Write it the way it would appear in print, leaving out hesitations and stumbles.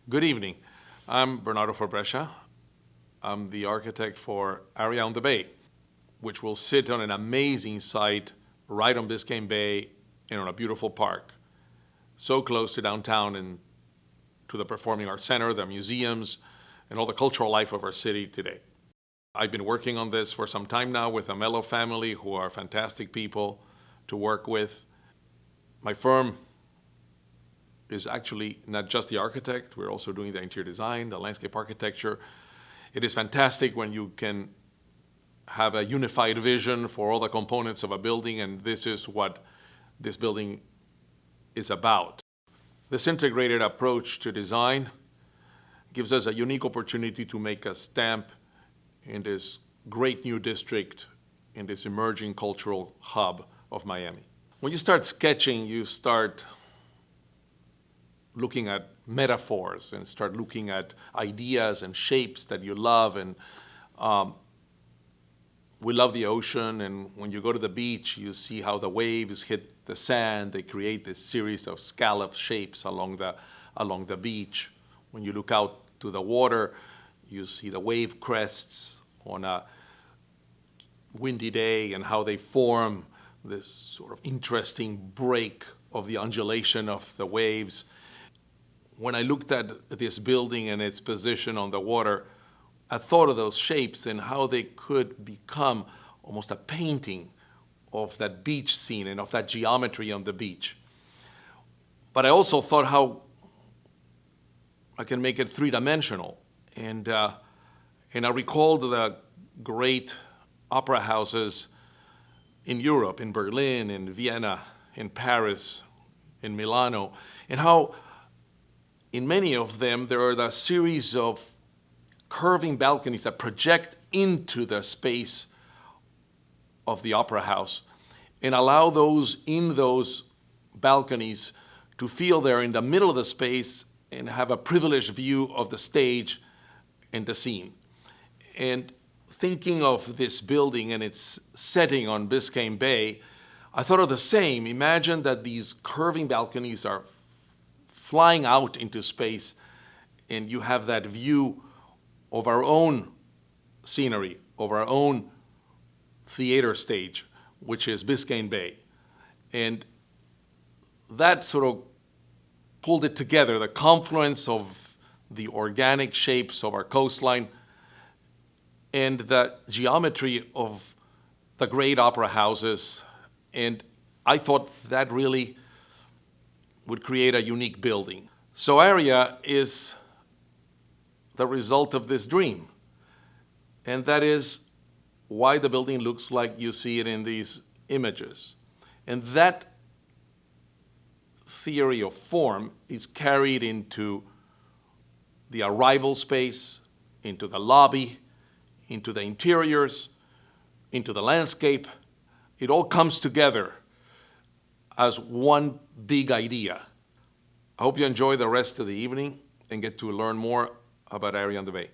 Good evening. I'm Bernardo Forbrescia. I'm the architect for Aria on the Bay, which will sit on an amazing site right on Biscayne Bay and on a beautiful park, so close to downtown and to the Performing Arts Center, the museums, and all the cultural life of our city today. I've been working on this for some time now with the Mello family, who are fantastic people to work with. My firm is actually not just the architect, we're also doing the interior design, the landscape architecture. It is fantastic when you can have a unified vision for all the components of a building, and this is what this building is about. This integrated approach to design gives us a unique opportunity to make a stamp in this great new district, in this emerging cultural hub of Miami. When you start sketching, you start looking at metaphors and start looking at ideas and shapes that you love. And we love the ocean, and when you go to the beach, you see how the waves hit the sand. They create this series of scallop shapes along the beach. When you look out to the water, you see the wave crests on a windy day and how they form this sort of interesting break of the undulation of the waves. When I looked at this building and its position on the water, I thought of those shapes and how they could become almost a painting of that beach scene and of that geometry on the beach. But I also thought how I can make it three-dimensional. And I recalled the great opera houses in Europe, in Berlin, in Vienna, in Paris, in Milano, and how in many of them, there are the series of curving balconies that project into the space of the opera house and allow those in those balconies to feel they're in the middle of the space and have a privileged view of the stage and the scene. And thinking of this building and its setting on Biscayne Bay, I thought of the same. Imagine that these curving balconies are flying out into space, and you have that view of our own scenery, of our own theater stage, which is Biscayne Bay. And that sort of pulled it together, the confluence of the organic shapes of our coastline and the geometry of the great opera houses. And I thought that really would create a unique building. So Aria is the result of this dream. And that is why the building looks like you see it in these images. And that theory of form is carried into the arrival space, into the lobby, into the interiors, into the landscape. It all comes together as one big idea. I hope you enjoy the rest of the evening and get to learn more about Aria on the Bay.